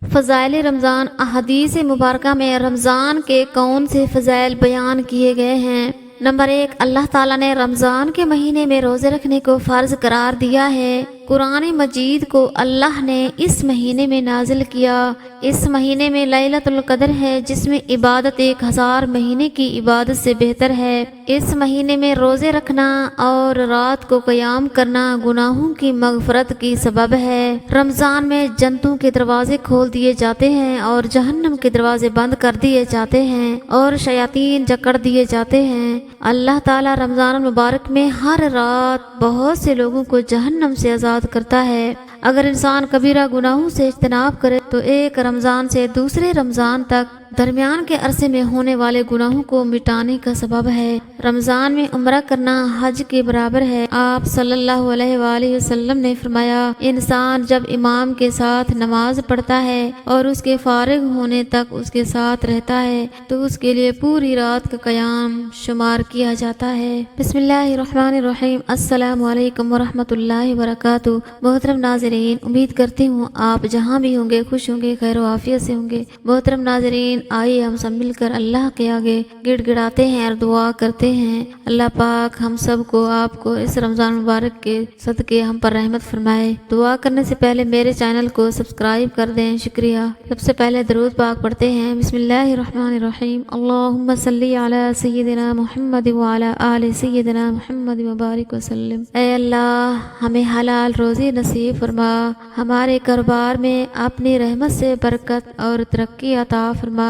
فضائل رمضان۔ احادیث مبارکہ میں رمضان کے کون سے فضائل بیان کیے گئے ہیں؟ نمبر 1، اللہ تعالیٰ نے رمضان کے مہینے میں روزے رکھنے کو فرض قرار دیا ہے۔ قرآن مجید کو اللہ نے اس مہینے میں نازل کیا۔ اس مہینے میں لیلۃ القدر ہے، جس میں عبادت 1000 مہینے کی عبادت سے بہتر ہے۔ اس مہینے میں روزے رکھنا اور رات کو قیام کرنا گناہوں کی مغفرت کی سبب ہے۔ رمضان میں جنتوں کے دروازے کھول دیے جاتے ہیں اور جہنم کے دروازے بند کر دیے جاتے ہیں اور شیاطین جکڑ دیے جاتے ہیں۔ اللہ تعالیٰ رمضان المبارک میں ہر رات بہت سے لوگوں کو جہنم سے آزاد کرتا ہے۔ اگر انسان کبیرہ گناہوں سے اجتناب کرے تو ایک رمضان سے دوسرے رمضان تک درمیان کے عرصے میں ہونے والے گناہوں کو مٹانے کا سبب ہے۔ رمضان میں عمرہ کرنا حج کے برابر ہے۔ آپ صلی اللہ علیہ وآلہ وسلم نے فرمایا، انسان جب امام کے ساتھ نماز پڑھتا ہے اور اس کے فارغ ہونے تک اس کے ساتھ رہتا ہے تو اس کے لیے پوری رات کا قیام شمار کیا جاتا ہے۔ بسم اللہ الرحمن الرحیم۔ السلام علیکم ورحمۃ اللہ وبرکاتہ۔ محترم ناظرین، امید کرتی ہوں آپ جہاں بھی ہوں گے خوش ہوں گے، خیر و عافیت سے ہوں گے۔ محترم ناظرین، آئیے ہم سب مل کر اللہ کے آگے گڑ گڑاتے ہیں اور دعا کرتے ہیں، اللہ پاک ہم سب کو آپ کو اس رمضان مبارک کے صدقے ہم پر رحمت فرمائے۔ دعا کرنے سے پہلے میرے چینل کو سبسکرائب کر دیں، شکریہ۔ سب سے پہلے درود پاک پڑھتے ہیں۔ بسم اللہ الرحمن الرحیم۔ اللہم صلی علی سیدنا محمد وعلی آل سیدنا محمد وبارک وسلم۔ اے اللہ، ہمیں حلال روزی نصیب فرما، ہمارے کاروبار میں اپنی رحمت سے برکت اور ترقی عطا فرما۔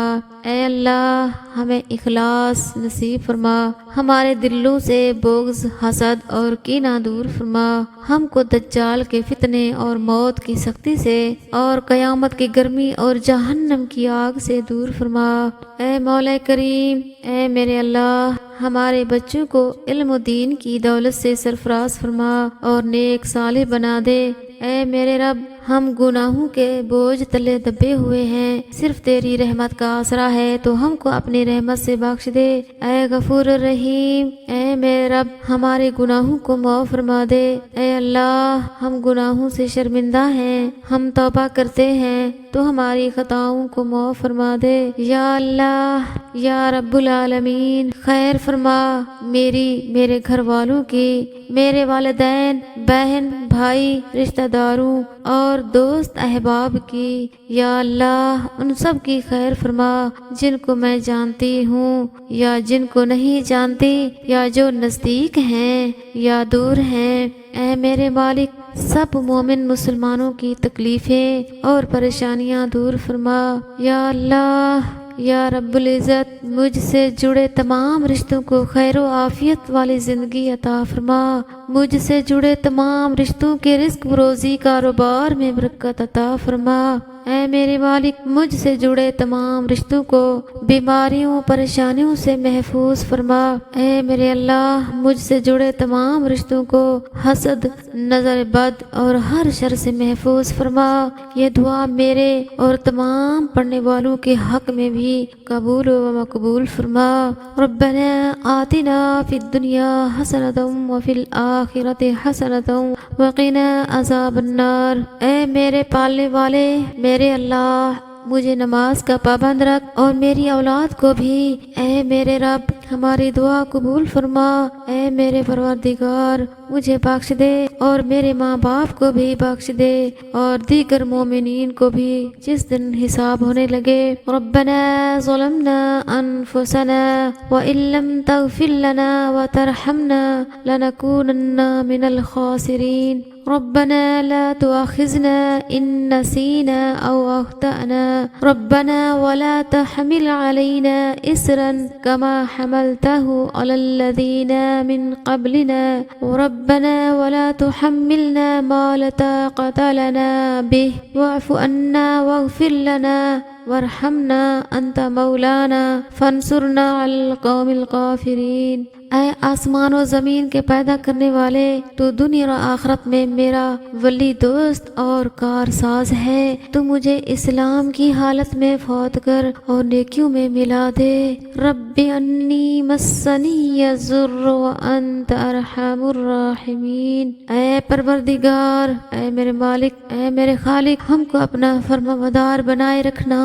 اے اللہ، ہمیں اخلاص نصیب فرما، ہمارے دلوں سے بغض، حسد اور کینہ دور فرما، ہم کو دجال کے فتنے اور موت کی سختی سے اور قیامت کی گرمی اور جہنم کی آگ سے دور فرما۔ اے مولا کریم، اے میرے اللہ، ہمارے بچوں کو علم و دین کی دولت سے سرفراز فرما اور نیک صالح بنا دے۔ اے میرے رب، ہم گناہوں کے بوجھ تلے دبے ہوئے ہیں، صرف تیری رحمت کا آسرا ہے تو ہم کو اپنی رحمت سے بخش دے۔ اے غفور الرحیم، اے میرے رب، ہمارے گناہوں کو معاف فرما دے۔ اے اللہ، ہم گناہوں سے شرمندہ ہیں، ہم توبہ کرتے ہیں تو ہماری خطاؤں کو معاف فرما دے۔ یا اللہ، یا رب العالمین، خیر فرما میری، میرے گھر والوں کی، میرے والدین، بہن، بھائی، رشتہ داروں اور دوست احباب کی۔ یا اللہ، ان سب کی خیر فرما، جن کو میں جانتی ہوں یا جن کو نہیں جانتی، یا جو نزدیک ہیں یا دور ہیں۔ اے میرے مالک، سب مومن مسلمانوں کی تکلیفیں اور پریشانیاں دور فرما۔ یا اللہ، یا رب العزت، مجھ سے جڑے تمام رشتوں کو خیر و عافیت والی زندگی عطا فرما، مجھ سے جڑے تمام رشتوں کے رزق و روزی کاروبار میں برکت عطا فرما۔ اے میرے مالک، مجھ سے جڑے تمام رشتوں کو بیماریوں پریشانیوں سے محفوظ فرما۔ اے میرے اللہ، مجھ سے جڑے تمام رشتوں کو حسد، نظر بد اور ہر شر سے محفوظ فرما۔ یہ دعا میرے اور تمام پڑھنے والوں کے حق میں بھی قبول و مقبول فرما۔ ربنا آتنا فی الدنیا حسنۃ وفی الآخرۃ حسنۃ وقنا عذاب النار۔ اے میرے پالنے والے، میرے اللہ، مجھے نماز کا پابند رکھ اور میری اولاد کو بھی۔ اے میرے رب، ہماری دعا قبول فرما۔ اے میرے پروردگار، مجھے بخش دے اور میرے ماں باپ کو بھی بخش دے اور دیگر مومنین کو بھی جس دن حساب ہونے لگے۔ ربنا ظلمنا انفسنا وان لم تغفر لنا وترحمنا لنكونن من الخاسرین۔ ربنا لا تؤاخذنا إن نسينا أو أخطأنا، ربنا ولا تحمل علينا إصرا كما حملته على الذين من قبلنا، ربنا ولا تحملنا ما لا طاقة لنا به واعف عنا واغفر لنا وارحمنا انت مولانا فانصرنا علی القوم الکافرین۔ اے آسمان و زمین کے پیدا کرنے والے، تو دنیا و آخرت میں میرا ولی دوست اور کارساز ہے۔ تو مجھے اسلام کی حالت میں فوت کر اور نیکیوں میں ملا دے۔ رب انی مسنی الضر وانت ارحم الراحمین۔ اے پروردگار، اے میرے مالک، اے میرے خالق، ہم کو اپنا فرمانبردار بنائے رکھنا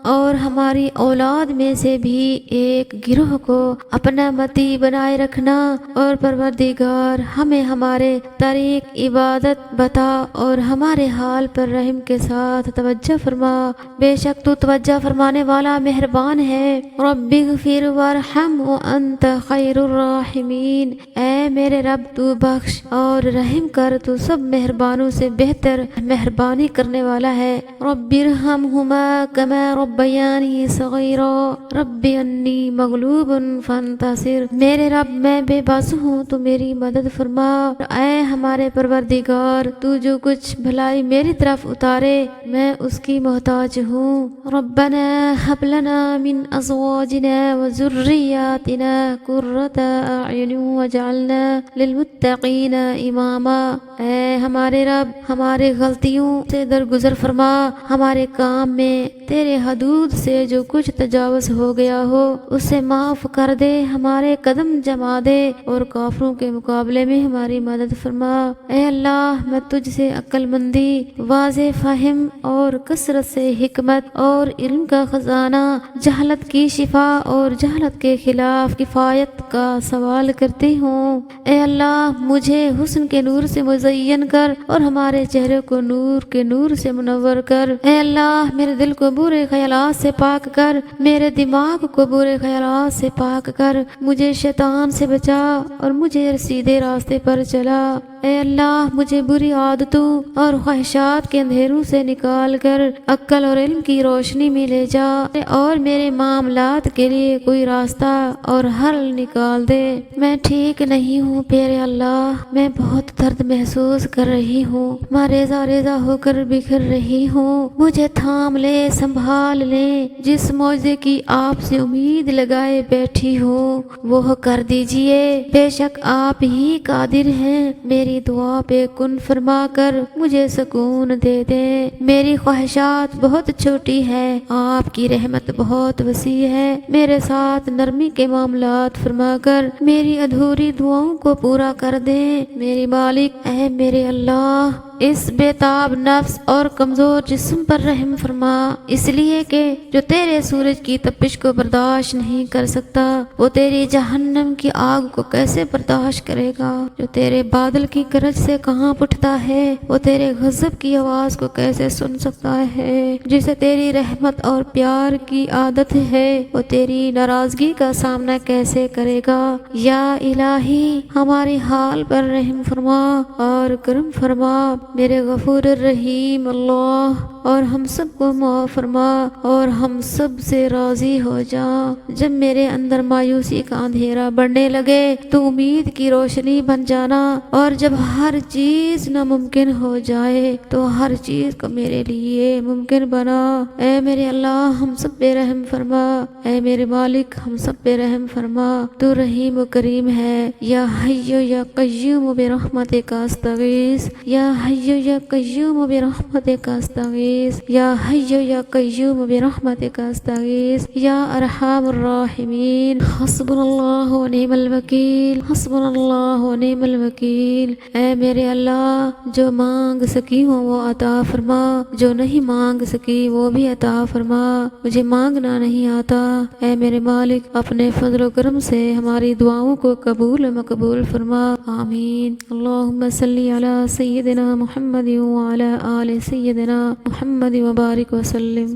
اور ہماری اولاد میں سے بھی ایک گروہ کو اپنا متی بنائے رکھنا، اور پروردگار ہمیں ہمارے طریق عبادت بتا اور ہمارے حال پر رحم کے ساتھ توجہ فرما، بے شک تو توجہ فرمانے والا مہربان ہے۔ رب اغفر وارحم وانت خیر الراحمین۔ اے میرے رب، تو بخش اور رحم کر، تو سب مہربانوں سے بہتر مہربانی کرنے والا ہے۔ رب ارحمہما کما ربیانی صغیرا رب انی مغلوب فانتصر۔ میرے رب، میں بے بس ہوں، تو میری مدد فرما۔ اے ہمارے پروردگار، تو جو کچھ بھلائی میری طرف اتارے میں اس کی محتاج ہوں۔ ربنا هب لنا من ازواجنا وذرياتنا قرة اعین واجعلنا للمتقین اماما۔ اے ہمارے رب، ہمارے غلطیوں سے درگزر فرما، ہمارے کام میں تیرے حدود سے جو کچھ تجاوز ہو گیا ہو اسے معاف کر دے، ہمارے قدم جما دے اور کافروں کے مقابلے میں ہماری مدد فرما۔ اے اللہ، میں تجھ سے عقل مندی، واضح فہم اور کثرت سے حکمت اور علم کا خزانہ، جہالت کی شفا اور جہالت کے خلاف کفایت کا سوال کرتی ہوں۔ اے اللہ، مجھے حسن کے نور سے مزین کر اور ہمارے چہرے کو نور کے نور سے منور کر۔ اے اللہ، میرے دل کو برے خیالات سے پاک کر، میرے دماغ کو برے خیالات سے پاک کر، مجھے شیطان سے بچا اور مجھے سیدھے راستے پر چلا۔ اے اللہ، مجھے بری عادتوں اور خواہشات کے اندھیروں سے نکال کر عقل اور علم کی روشنی میں لے جا، اور میرے معاملات کے لیے کوئی راستہ اور حل نکال دے۔ میں ٹھیک نہیں ہوں پیارے اللہ، میں بہت درد محسوس کر رہی ہوں، میں ریزہ ریزہ ہو کر بکھر رہی ہوں، مجھے تھام لے، سنبھال لے۔ جس معجزے کی آپ سے امید لگائے بیٹھی ہوں وہ کر دیجئے، بے شک آپ ہی قادر ہیں۔ میری دعا پہ کن فرما کر مجھے سکون دے دیں۔ میری خواہشات بہت چھوٹی ہے، آپ کی رحمت بہت وسیع ہے، میرے ساتھ نرمی کے معاملات فرما کر میری ادھوری دعاؤں کو پورا کر دیں۔ میری مالک، اے میرے اللہ، اس بے تاب نفس اور کمزور جسم پر رحم فرما، اس لیے کہ جو تیرے سورج کی تپش کو برداشت نہیں کر سکتا وہ تیری جہنم کی آگ کو کیسے برداشت کرے گا؟ جو تیرے بادل کی گرج سے کہاں اٹھتا ہے وہ تیرے غضب کی آواز کو کیسے سن سکتا ہے؟ جسے تیری رحمت اور پیار کی عادت ہے وہ تیری ناراضگی کا سامنا کیسے کرے گا؟ یا الہی، ہماری حال پر رحم فرما اور کرم فرما، میرے غفور الرحیم اللہ، اور ہم سب کو معاف فرما اور ہم سب سے راضی ہو جا۔ جب میرے اندر مایوسی کا اندھیرا بڑھنے لگے تو امید کی روشنی بن جانا، اور جب ہر چیز ناممکن ہو جائے تو ہر چیز کو میرے لیے ممکن بنا۔ اے میرے اللہ، ہم سب پہ رحم فرما، اے میرے مالک، ہم سب پہ رحم فرما، تو رحیم و کریم ہے۔ یا حی یا قیوم برحمتک استغیث، یا حی یا قیوم برحمتک استغیث، یا حی یا قیوم برحمتک استغیث، یا ارحم الراحمین۔ حسبنا اللہ و نعم الوکیل، حسبنا اللہ و نعم الوکیل۔ اے میرے اللہ، جو مانگ سکی ہوں وہ عطا فرما، جو نہیں مانگ سکی وہ بھی عطا فرما، مجھے مانگنا نہیں آتا۔ اے میرے مالک، اپنے فضل و کرم سے ہماری دعاؤں کو قبول و مقبول فرما، آمین۔ اللہم صلی علی سیدنا محمد وعلی آل سیدنا محمد وبارک وسلم۔